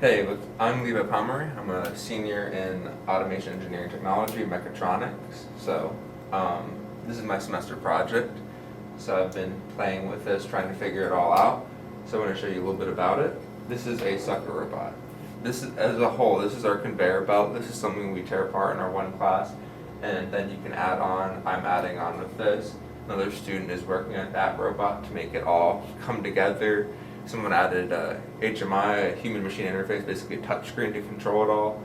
Hey, I'm Levi Pomeroy. I'm a senior in automation engineering technology, mechatronics. This is my semester project. So I've been playing with this, trying to figure it all out. So I want to show you a little bit about it. This is a sucker robot. This is, as a whole, this is our conveyor belt. This is something we tear apart in our one class, and then you can add on. I'm adding on with this. Another student is working on that robot to make it all come together. Someone added HMI, a human machine interface, basically a touchscreen to control it all.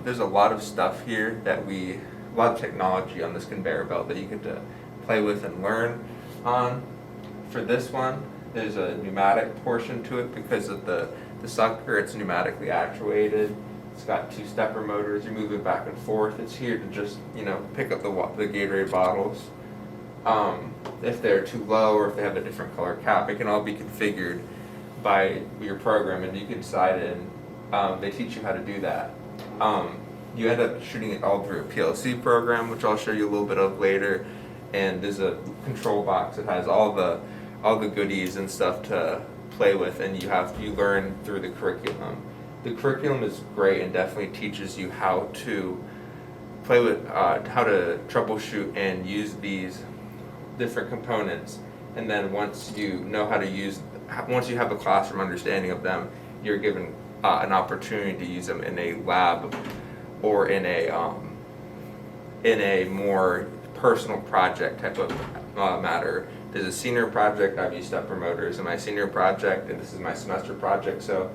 There's a lot of stuff here a lot of technology on this conveyor belt that you get to play with and learn on. For this one, there's a pneumatic portion to it because of the sucker. It's pneumatically actuated. It's got 2 stepper motors. You move it back and forth. It's here to just, pick up the Gatorade bottles. If they're too low or if they have a different color cap, it can all be configured by your program, and you can decide it, and they teach you how to do that. You end up shooting it all through a PLC program, which I'll show you a little bit of later, and there's a control box that has all the goodies and stuff to play with, and you learn through the curriculum. The curriculum is great and definitely teaches you how to play with, how to troubleshoot and use these different components, and then once you have a classroom understanding of them, you're given an opportunity to use them in a lab or in a more personal project type of matter. There's a senior project. I've used stepper motors in my senior project, and this is my semester project, so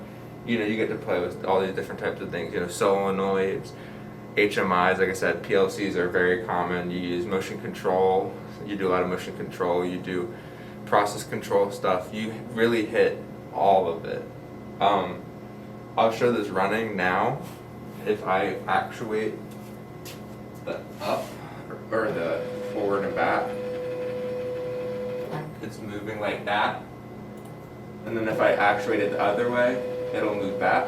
you get to play with all these different types of things, solenoids, HMIs. Like I said, PLCs are very common. You use motion control. You do a lot of motion control. You do process control stuff. You really hit all of it. I'll show this running now. If I actuate the up or the forward and back, it's moving like that. And then if I actuate it the other way, it'll move back.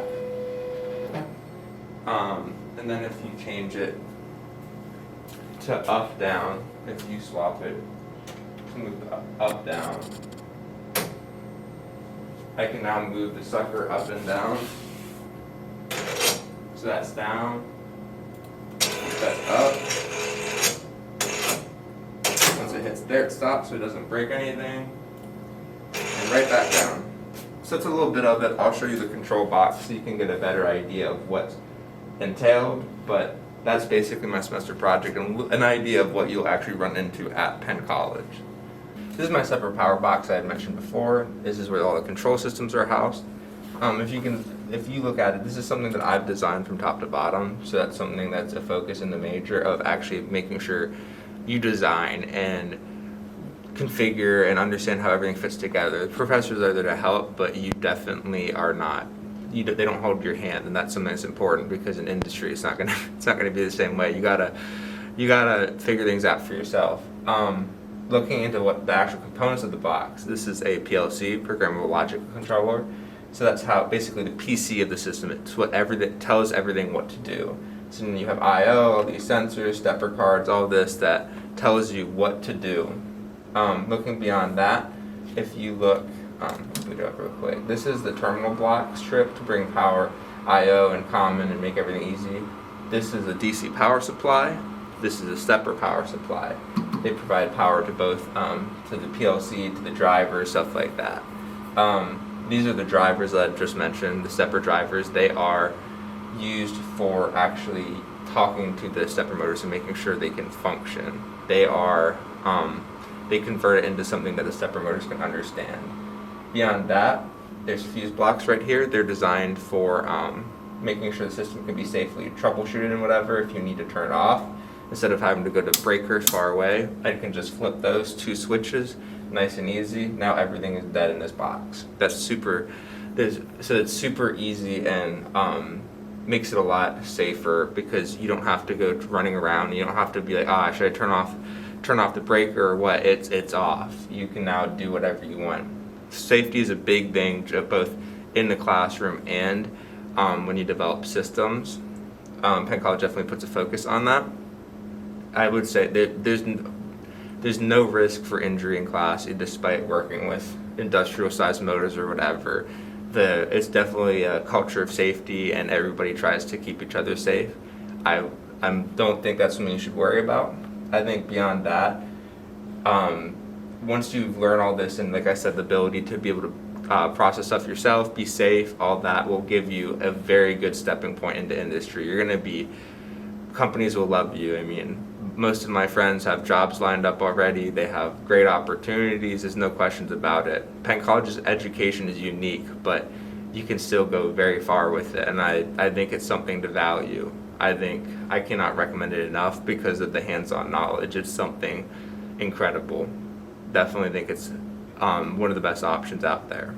And then if you change it to up down, if you swap it to move up down, I can now move the sucker up and down. So that's down, that's up. Once it hits there, it stops so it doesn't break anything, and right back down. So that's a little bit of it. I'll show you the control box so you can get a better idea of what's entailed, but that's basically my semester project and an idea of what you'll actually run into at Penn College. This is my separate power box I had mentioned before. This is where all the control systems are housed. If you look at it, this is something that I've designed from top to bottom, so that's something that's a focus in the major of actually making sure you design and configure and understand how everything fits together. The professors are there to help, but you definitely are not. They don't hold your hand, and that's something that's important because in industry it's not gonna be the same way. You gotta figure things out for yourself. Looking into what the actual components of the box, this is a PLC, programmable logic controller. So that's how basically the PC of the system. It's it tells everything what to do. So then you have I/O, all these sensors, stepper cards, all this that tells you what to do. Looking beyond that, if you look. Let me do it real quick. This is the terminal block strip to bring power, I/O, and common and make everything easy. This is a DC power supply. This is a stepper power supply. They provide power to both, to the PLC, to the driver, stuff like that. These are the drivers that I just mentioned, the stepper drivers. They are used for actually talking to the stepper motors and making sure they can function. They convert it into something that the stepper motors can understand. Beyond that, there's fuse blocks right here. They're designed for making sure the system can be safely troubleshooted and whatever if you need to turn it off. Instead of having to go to breakers far away, I can just flip those 2 switches, nice and easy. Now everything is dead in this box. So it's super easy and makes it a lot safer because you don't have to go running around. You don't have to be like, should I turn off the breaker or what? It's off. You can now do whatever you want. Safety is a big thing, both in the classroom and when you develop systems. Penn College definitely puts a focus on that. I would say there's no risk for injury in class despite working with industrial sized motors or whatever. it's definitely a culture of safety, and everybody tries to keep each other safe. I don't think that's something you should worry about. I think beyond that, once you learn all this, and like I said, the ability to be able to process stuff yourself, be safe, all that will give you a very good stepping point into industry. Companies will love you. I mean, most of my friends have jobs lined up already. They have great opportunities. There's no questions about it. Penn College's education is unique, but you can still go very far with it, and I think it's something to value. I cannot recommend it enough because of the hands-on knowledge. It's something incredible. Definitely think it's one of the best options out there.